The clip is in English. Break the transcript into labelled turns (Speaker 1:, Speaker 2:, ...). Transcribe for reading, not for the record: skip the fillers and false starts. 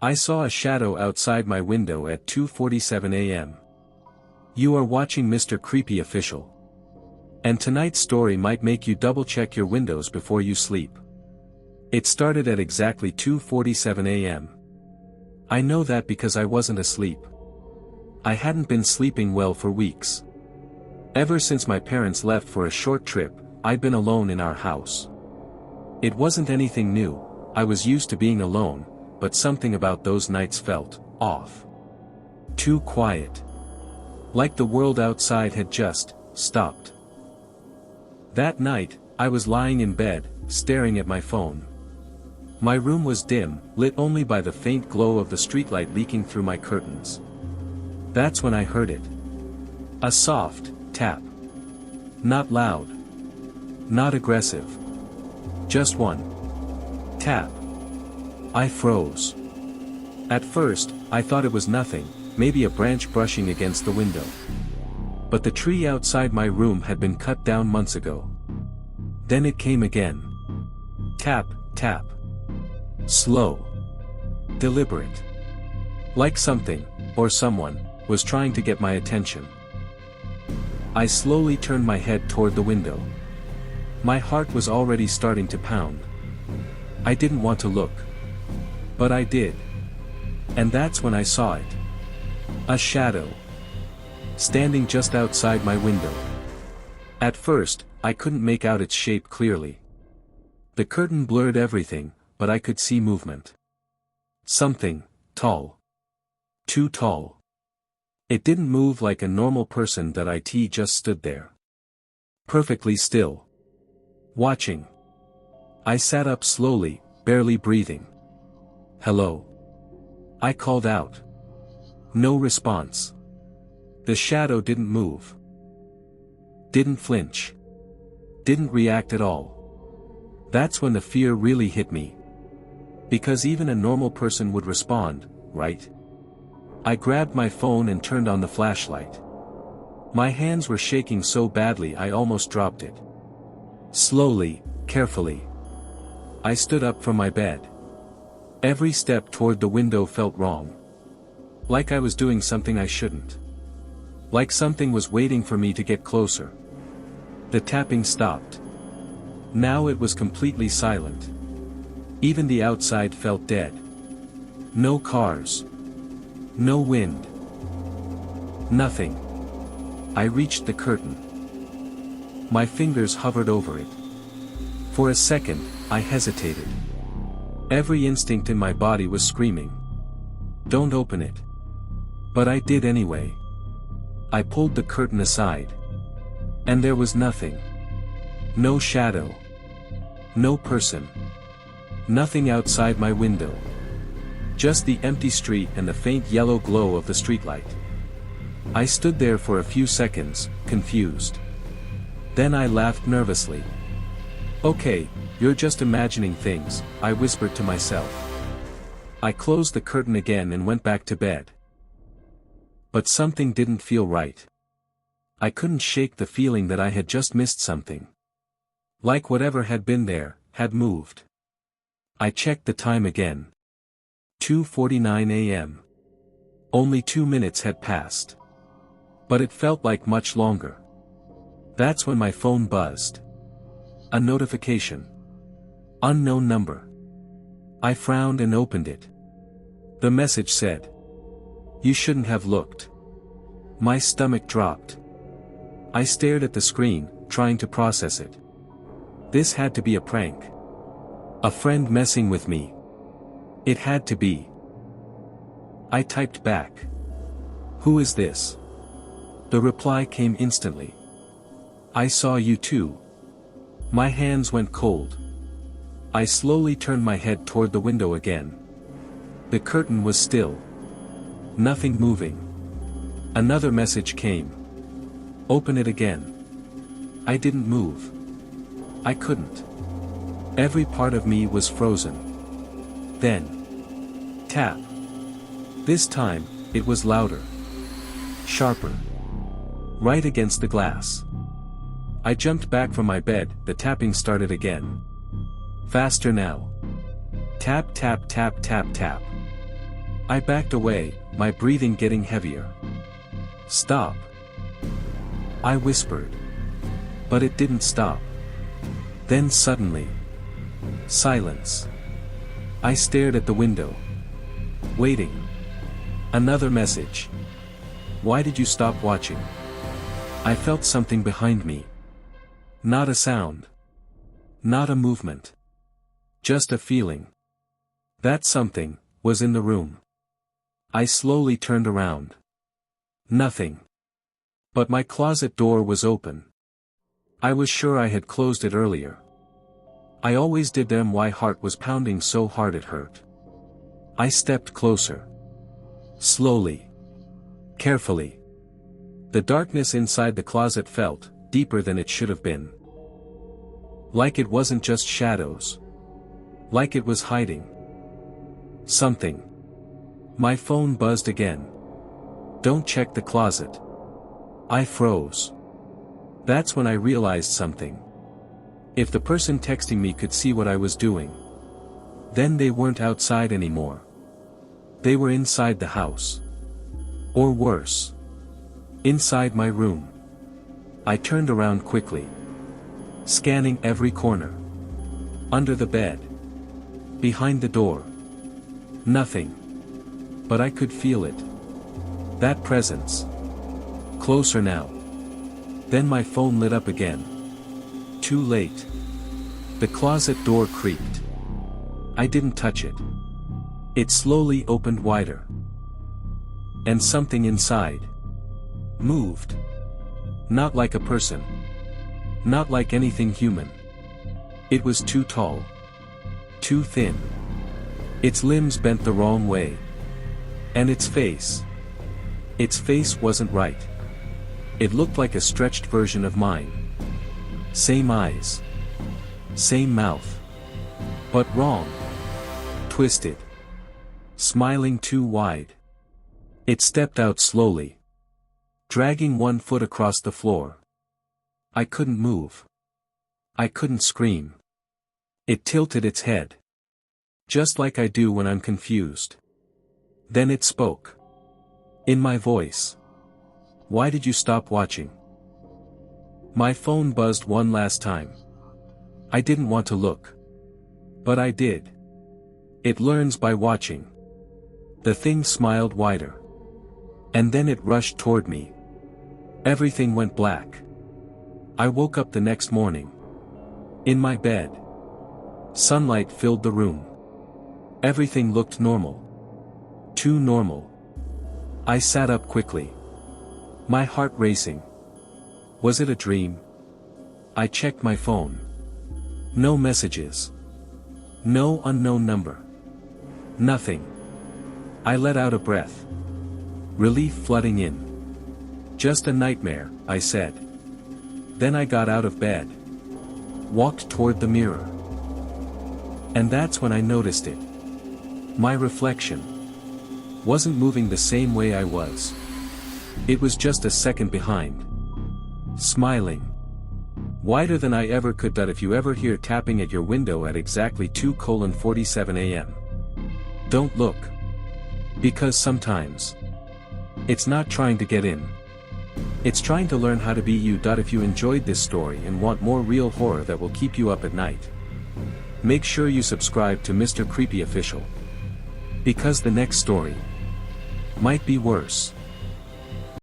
Speaker 1: I saw a shadow outside my window at 2:47 a.m. You are watching Mr. Creepy Official. And tonight's story might make you double-check your windows before you sleep. It started at exactly 2:47 a.m. I know that because I wasn't asleep. I hadn't been sleeping well for weeks. Ever since my parents left for a short trip, I'd been alone in our house. It wasn't anything new, I was used to being alone, but something about those nights felt off. Too quiet. Like the world outside had just stopped. That night, I was lying in bed, staring at my phone. My room was dim, lit only by the faint glow of the streetlight leaking through my curtains. That's when I heard it. A soft tap. Not loud. Not aggressive. Just one tap. I froze. At first, I thought it was nothing, maybe a branch brushing against the window. But the tree outside my room had been cut down months ago. Then it came again. Tap, tap. Slow. Deliberate. Like something, or someone, was trying to get my attention. I slowly turned my head toward the window. My heart was already starting to pound. I didn't want to look. But I did. And that's when I saw it. A shadow. Standing just outside my window. At first, I couldn't make out its shape clearly. The curtain blurred everything, but I could see movement. Something tall. Too tall. It didn't move like a normal person that it just stood there. Perfectly still. Watching. I sat up slowly, barely breathing. Hello. I called out. No response. The shadow didn't move. Didn't flinch. Didn't react at all. That's when the fear really hit me. Because even a normal person would respond, right? I grabbed my phone and turned on the flashlight. My hands were shaking so badly I almost dropped it. Slowly, carefully. I stood up from my bed. Every step toward the window felt wrong. Like I was doing something I shouldn't. Like something was waiting for me to get closer. The tapping stopped. Now it was completely silent. Even the outside felt dead. No cars. No wind. Nothing. I reached the curtain. My fingers hovered over it. For a second, I hesitated. Every instinct in my body was screaming. Don't open it. But I did anyway. I pulled the curtain aside. And there was nothing. No shadow. No person. Nothing outside my window. Just the empty street and the faint yellow glow of the streetlight. I stood there for a few seconds, confused. Then I laughed nervously. Okay, you're just imagining things, I whispered to myself. I closed the curtain again and went back to bed. But something didn't feel right. I couldn't shake the feeling that I had just missed something. Like whatever had been there, had moved. I checked the time again. 2:49 a.m. Only 2 minutes had passed. But it felt like much longer. That's when my phone buzzed. A notification. Unknown number. I frowned and opened it. The message said, "You shouldn't have looked." My stomach dropped. I stared at the screen, trying to process it. This had to be a prank. A friend messing with me. It had to be. I typed back. "Who is this?" The reply came instantly. "I saw you too." My hands went cold. I slowly turned my head toward the window again. The curtain was still. Nothing moving. Another message came. "Open it again." I didn't move. I couldn't. Every part of me was frozen. Then. Tap. This time, it was louder. Sharper. Right against the glass. I jumped back from my bed, the tapping started again. Faster now. Tap tap tap tap tap. I backed away, my breathing getting heavier. "Stop," I whispered. But it didn't stop. Then suddenly, silence. I stared at the window. Waiting. Another message. "Why did you stop watching?" I felt something behind me. Not a sound. Not a movement. Just a feeling. That something was in the room. I slowly turned around. Nothing. But my closet door was open. I was sure I had closed it earlier. I always did. My heart was pounding so hard it hurt. I stepped closer. Slowly. Carefully. The darkness inside the closet felt deeper than it should have been. Like it wasn't just shadows. Like it was hiding something. My phone buzzed again. "Don't check the closet." I froze. That's when I realized something. If the person texting me could see what I was doing, then they weren't outside anymore. They were inside the house. Or worse. Inside my room. I turned around quickly. Scanning every corner. Under the bed. Behind the door. Nothing. But I could feel it. That presence. Closer now. Then my phone lit up again. Too late. The closet door creaked. I didn't touch it. It slowly opened wider. And something inside moved. Not like a person. Not like anything human. It was too tall. Too thin. Its limbs bent the wrong way. And its face. Its face wasn't right. It looked like a stretched version of mine. Same eyes. Same mouth. But wrong. Twisted. Smiling too wide. It stepped out slowly. Dragging one foot across the floor. I couldn't move. I couldn't scream. It tilted its head. Just like I do when I'm confused. Then it spoke. In my voice. "Why did you stop watching?" My phone buzzed one last time. I didn't want to look. But I did. It learns by watching. The thing smiled wider. And then it rushed toward me. Everything went black. I woke up the next morning. In my bed. Sunlight filled the room. Everything looked normal. Too normal. I sat up quickly. My heart racing. Was it a dream? I checked my phone. No messages. No unknown number. Nothing. I let out a breath. Relief flooding in. Just a nightmare, I said. Then I got out of bed. Walked toward the mirror. And that's when I noticed it. My reflection wasn't moving the same way I was. It was just a second behind. Smiling. Wider than I ever could. If you ever hear tapping at your window at exactly 2:47 a.m. Don't look. Because sometimes it's not trying to get in. It's trying to learn how to be you. If you enjoyed this story and want more real horror that will keep you up at night, make sure you subscribe to Mr. Creepy Official. Because the next story might be worse.